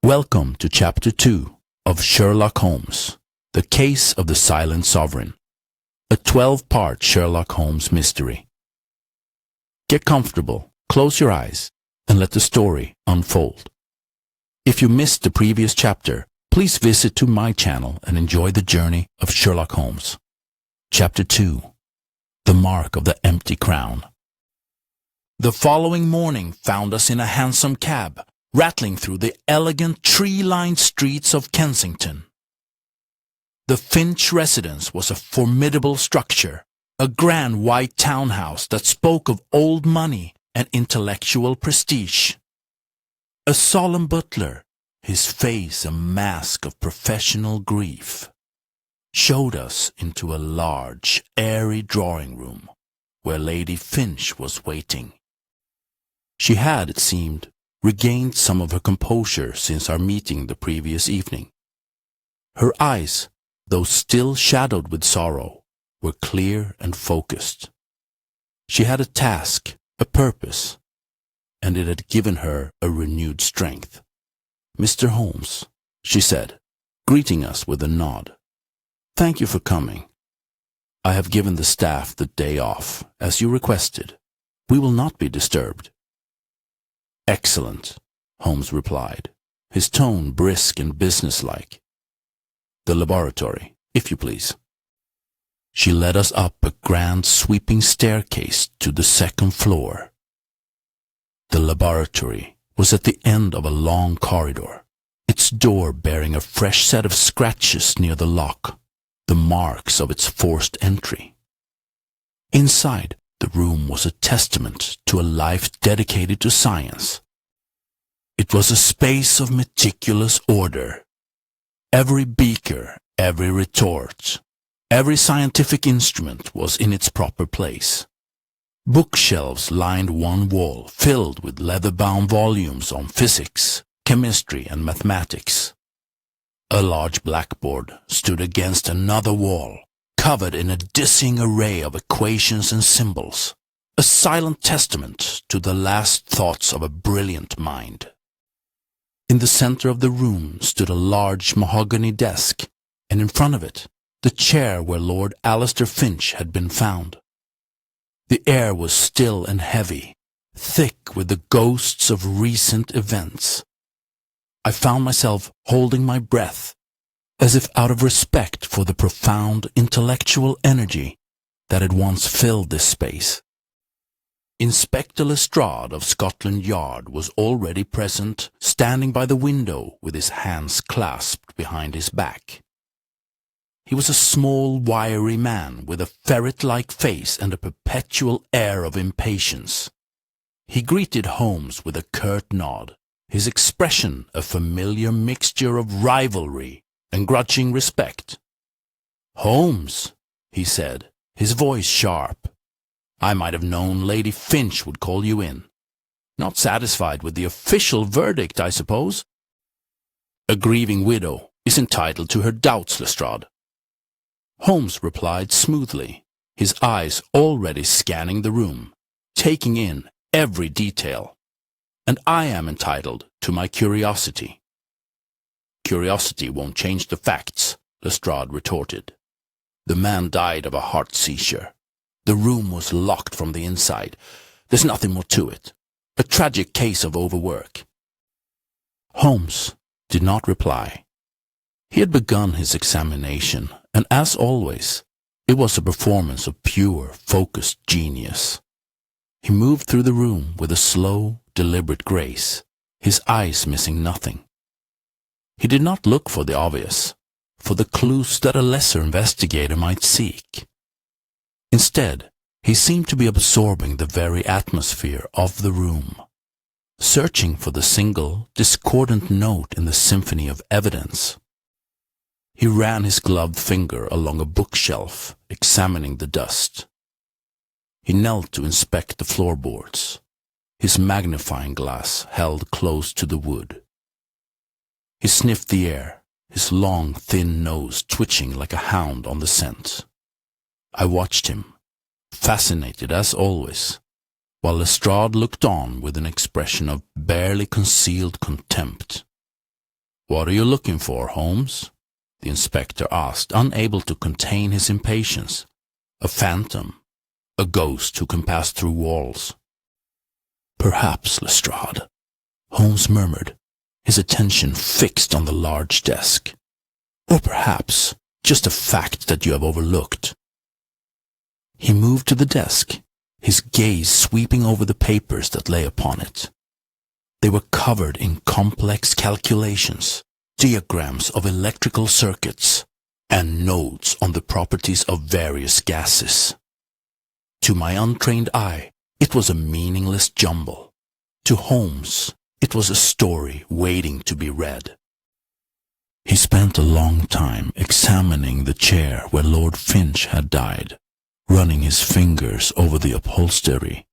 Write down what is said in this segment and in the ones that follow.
Welcome to Chapter 2 of Sherlock Holmes, The Case of the Silent Sovereign, a 12-part Sherlock Holmes mystery. Get comfortable, close your eyes, and let the story unfold. If you missed the previous chapter, please visit to my channel and enjoy the journey of Sherlock Holmes. Chapter 2, The Mark of the Empty Crown. The following morning found us in a hansom cab, rattling through the elegant tree-lined streets of Kensington. The Finch residence was a formidable structure, a grand white townhouse that spoke of old money and intellectual prestige. A solemn butler, his face a mask of professional grief, showed us into a large, airy drawing room where Lady Finch was waiting. She had, it seemed, regained some of her composure since our meeting the previous evening. Her eyes, though still shadowed with sorrow, were clear and focused. She had a task, a purpose, and it had given her a renewed strength. "Mr. Holmes," she said, greeting us with a nod. "Thank you for coming. I have given the staff the day off, as you requested. We will not be disturbed." "Excellent," Holmes replied, his tone brisk and businesslike. "The laboratory, if you please." She led us up a grand sweeping staircase to the second floor. The laboratory was at the end of a long corridor, its door bearing a fresh set of scratches near the lock, the marks of its forced entry. Inside, the room was a testament to a life dedicated to science. It was a space of meticulous order. Every beaker, every retort, every scientific instrument was in its proper place. Bookshelves lined one wall, filled with leather-bound volumes on physics, chemistry, and mathematics. A large blackboard stood against another wall, covered in a dizzying array of equations and symbols, a silent testament to the last thoughts of a brilliant mind. In the center of the room stood a large mahogany desk, and in front of it, the chair where Lord Alistair Finch had been found. The air was still and heavy, thick with the ghosts of recent events. I found myself holding my breath, as if out of respect for the profound intellectual energy that had once filled this space. Inspector Lestrade of Scotland Yard was already present, standing by the window with his hands clasped behind his back. He was a small, wiry man with a ferret-like face and a perpetual air of impatience. He greeted Holmes with a curt nod, his expression a familiar mixture of rivalry and grudging respect. "Holmes," he said, his voice sharp. "I might have known Lady Finch would call you in. Not satisfied with the official verdict, I suppose?" "A grieving widow is entitled to her doubts, Lestrade." Holmes replied smoothly, his eyes already scanning the room, taking in every detail. "And I am entitled to my curiosity." "Curiosity won't change the facts," Lestrade retorted. "The man died of a heart seizure. The room was locked from the inside. There's nothing more to it. A tragic case of overwork." Holmes did not reply. He had begun his examination, and as always, it was a performance of pure, focused genius. He moved through the room with a slow, deliberate grace, his eyes missing nothing. He did not look for the obvious, for the clues that a lesser investigator might seek. Instead, he seemed to be absorbing the very atmosphere of the room, searching for the single, discordant note in the symphony of evidence. He ran his gloved finger along a bookshelf, examining the dust. He knelt to inspect the floorboards, his magnifying glass held close to the wood. He sniffed the air, his long, thin nose twitching like a hound on the scent. I watched him, fascinated as always, while Lestrade looked on with an expression of barely concealed contempt. "What are you looking for, Holmes?" the inspector asked, unable to contain his impatience. "A phantom, a ghost who can pass through walls." "Perhaps, Lestrade," Holmes murmured, his attention fixed on the large desk. "Or perhaps just a fact that you have overlooked." He moved to the desk, his gaze sweeping over the papers that lay upon it. They were covered in complex calculations, diagrams of electrical circuits, and notes on the properties of various gases. To my untrained eye, it was a meaningless jumble. To Holmes, it was a story waiting to be read. He spent a long time examining the chair where Lord Finch had died, running his fingers over the upholstery,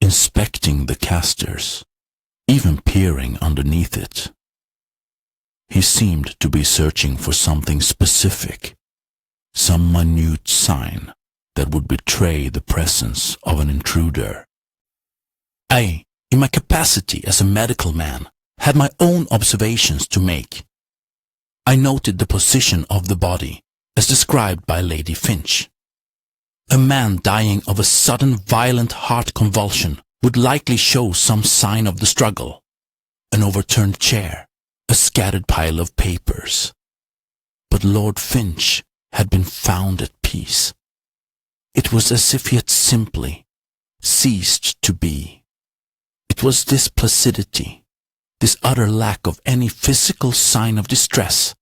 inspecting the casters, even peering underneath it. He seemed to be searching for something specific, some minute sign that would betray the presence of an intruder. I, in my capacity as a medical man, had my own observations to make. I noted the position of the body, as described by Lady Finch. A man dying of a sudden violent heart convulsion would likely show some sign of the struggle. An overturned chair, a scattered pile of papers. But Lord Finch had been found at peace. It was as if he had simply ceased to be. It was this placidity, this utter lack of any physical sign of distress,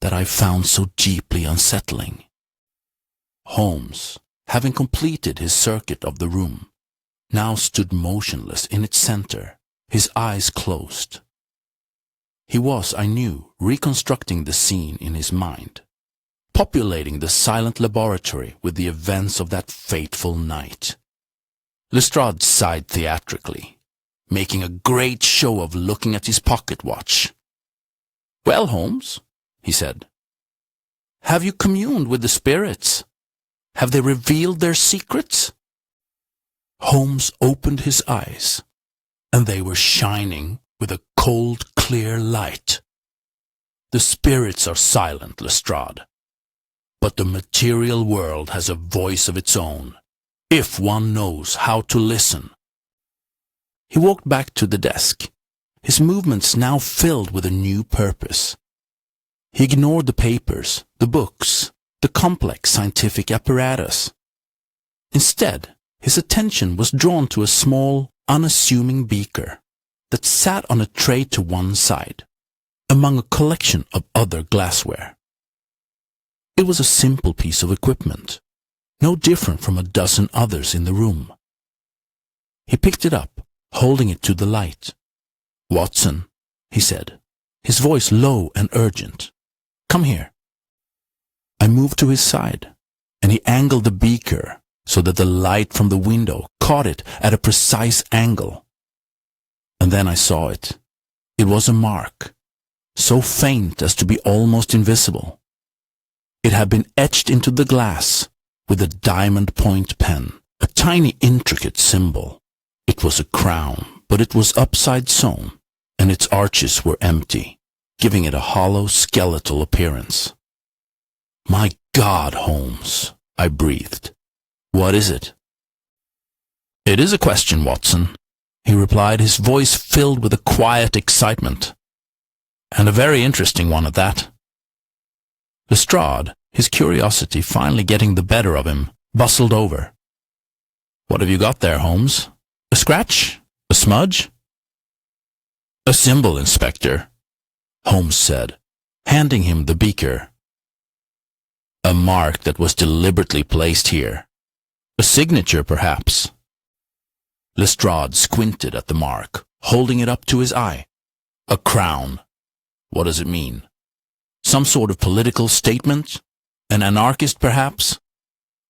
that I found so deeply unsettling. Holmes, having completed his circuit of the room, now stood motionless in its center, his eyes closed. He was, I knew, reconstructing the scene in his mind, populating the silent laboratory with the events of that fateful night. Lestrade sighed theatrically, making a great show of looking at his pocket watch. "Well, Holmes," he said, "have you communed with the spirits? Have they revealed their secrets?" Holmes opened his eyes, and they were shining with a cold, clear light. "The spirits are silent, Lestrade, but the material world has a voice of its own, if one knows how to listen." He walked back to the desk, his movements now filled with a new purpose. He ignored the papers, the books, the complex scientific apparatus. Instead, his attention was drawn to a small, unassuming beaker that sat on a tray to one side, among a collection of other glassware. It was a simple piece of equipment, no different from a dozen others in the room. He picked it up, holding it to the light. "Watson," he said, his voice low and urgent, "come here." I moved to his side, and he angled the beaker so that the light from the window caught it at a precise angle. And then I saw it. It was a mark, so faint as to be almost invisible. It had been etched into the glass with a diamond point pen, a tiny intricate symbol. It was a crown, but it was upside sewn, and its arches were empty, giving it a hollow skeletal appearance. "My God, Holmes," I breathed. "What is it?" "It is a question, Watson," he replied, his voice filled with a quiet excitement. "And a very interesting one at that." Lestrade, his curiosity finally getting the better of him, bustled over. "What have you got there, Holmes? A scratch? A smudge?" "A symbol, Inspector," Holmes said, handing him the beaker. "A mark that was deliberately placed here. A signature, perhaps." Lestrade squinted at the mark, holding it up to his eye. "A crown. What does it mean? Some sort of political statement? An anarchist, perhaps?"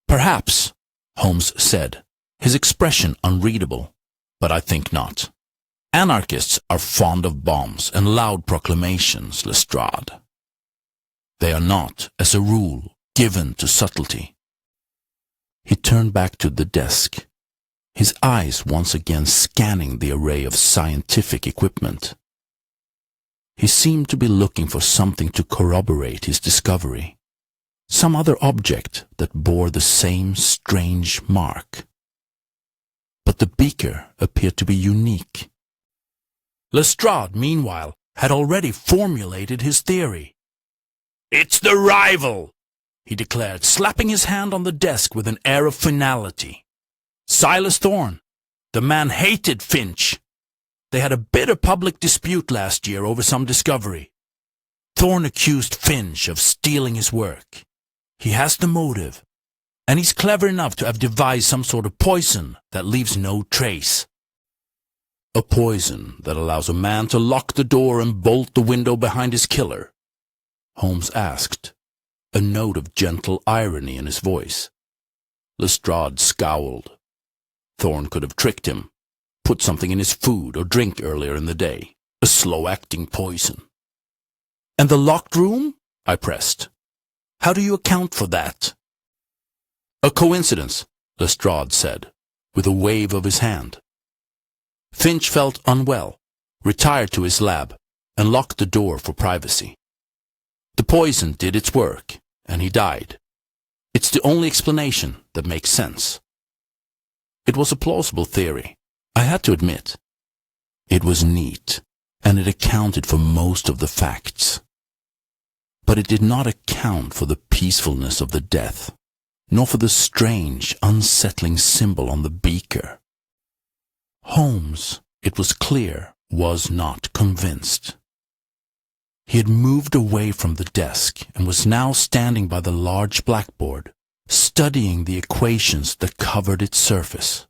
"Perhaps," Holmes said, his expression unreadable, "but I think not. Anarchists are fond of bombs and loud proclamations, Lestrade. They are not, as a rule, given to subtlety." He turned back to the desk, his eyes once again scanning the array of scientific equipment. He seemed to be looking for something to corroborate his discovery, some other object that bore the same strange mark. But the beaker appeared to be unique. Lestrade, meanwhile, had already formulated his theory. "It's the rival," he declared, slapping his hand on the desk with an air of finality. "Silas Thorne. The man hated Finch. They had a bitter public dispute last year over some discovery. Thorne accused Finch of stealing his work. He has the motive, and he's clever enough to have devised some sort of poison that leaves no trace. A poison that allows a man to lock the door and bolt the window behind his killer?" Holmes asked, a note of gentle irony in his voice. Lestrade scowled. Thorne could have tricked him, put something in his food or drink earlier in the day, a slow-acting poison. "And the locked room?" I pressed. "How do you account for that?" "A coincidence," Lestrade said, with a wave of his hand. "Finch felt unwell, retired to his lab, and locked the door for privacy. The poison did its work, and he died. It's the only explanation that makes sense." It was a plausible theory, I had to admit. It was neat, and it accounted for most of the facts. But it did not account for the peacefulness of the death, nor for the strange, unsettling symbol on the beaker. Holmes, it was clear, was not convinced. He had moved away from the desk and was now standing by the large blackboard, studying the equations that covered its surface.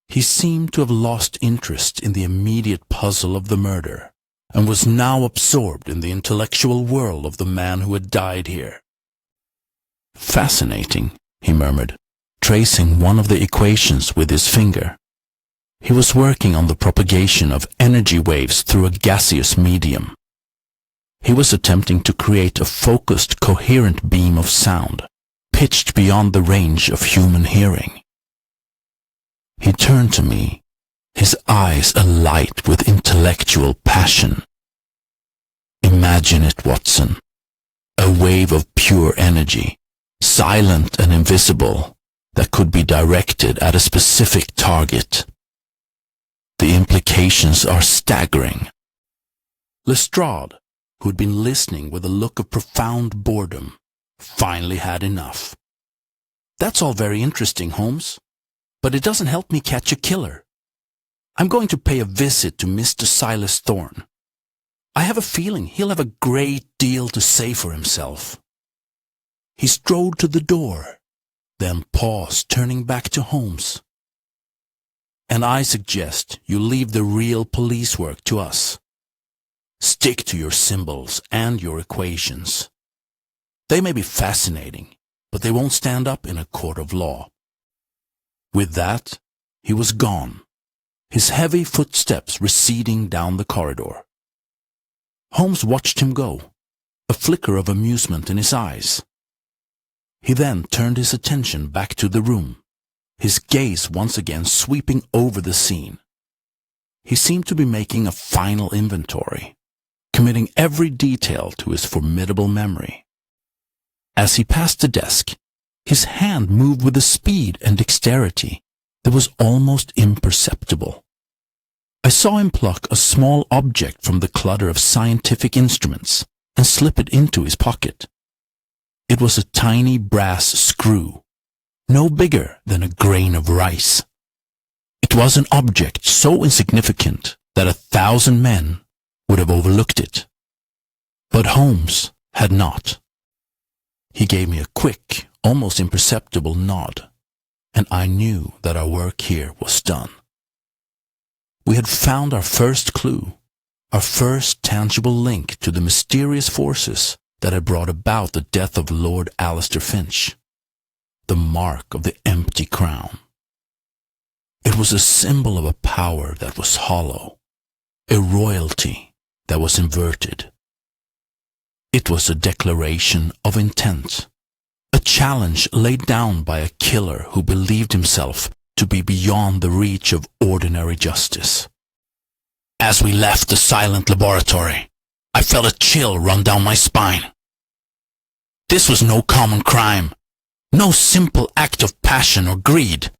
He seemed to have lost interest in the immediate puzzle of the murder, and was now absorbed in the intellectual whirl of the man who had died here. "Fascinating," he murmured, tracing one of the equations with his finger. He was working on the propagation of energy waves through a gaseous medium. He was attempting to create a focused, coherent beam of sound, pitched beyond the range of human hearing. He turned to me, his eyes alight with intellectual passion. "Imagine it, Watson. A wave of pure energy, silent and invisible, that could be directed at a specific target. The implications are staggering." Lestrade, who had been listening with a look of profound boredom, finally had enough. "That's all very interesting, Holmes, but it doesn't help me catch a killer. I'm going to pay a visit to Mr. Silas Thorne. I have a feeling he'll have a great deal to say for himself." He strode to the door, then paused, turning back to Holmes. "And I suggest you leave the real police work to us. Stick to your symbols and your equations. They may be fascinating, but they won't stand up in a court of law." With that, he was gone, his heavy footsteps receding down the corridor. Holmes watched him go, a flicker of amusement in his eyes. He then turned his attention back to the room, his gaze once again sweeping over the scene. He seemed to be making a final inventory, committing every detail to his formidable memory. As he passed the desk, his hand moved with a speed and dexterity that was almost imperceptible. I saw him pluck a small object from the clutter of scientific instruments and slip it into his pocket. It was a tiny brass screw, no bigger than a grain of rice. It was an object so insignificant that 1,000 men would have overlooked it. But Holmes had not. He gave me a quick, almost imperceptible nod, and I knew that our work here was done. We had found our first clue, our first tangible link to the mysterious forces that had brought about the death of Lord Alistair Finch, the mark of the empty crown. It was a symbol of a power that was hollow, a royalty that was inverted. It was a declaration of intent, a challenge laid down by a killer who believed himself to be beyond the reach of ordinary justice. As we left the silent laboratory, I felt a chill run down my spine. This was no common crime, no simple act of passion or greed.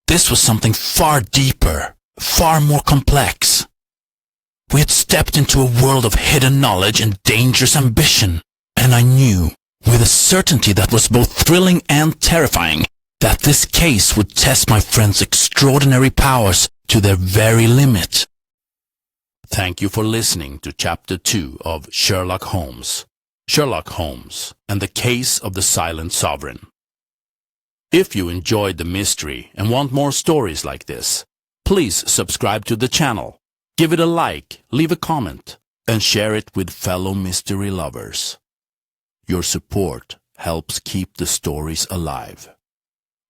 This was something far deeper, far more complex. We had stepped into a world of hidden knowledge and dangerous ambition, and I knew, with a certainty that was both thrilling and terrifying, that this case would test my friend's extraordinary powers to their very limit. Thank you for listening to Chapter 2 of Sherlock Holmes, Sherlock Holmes and the Case of the Silent Sovereign. If you enjoyed the mystery and want more stories like this, please subscribe to the channel, give it a like, leave a comment, and share it with fellow mystery lovers. Your support helps keep the stories alive.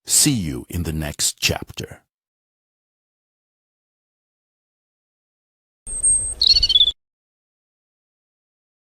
See you in the next chapter.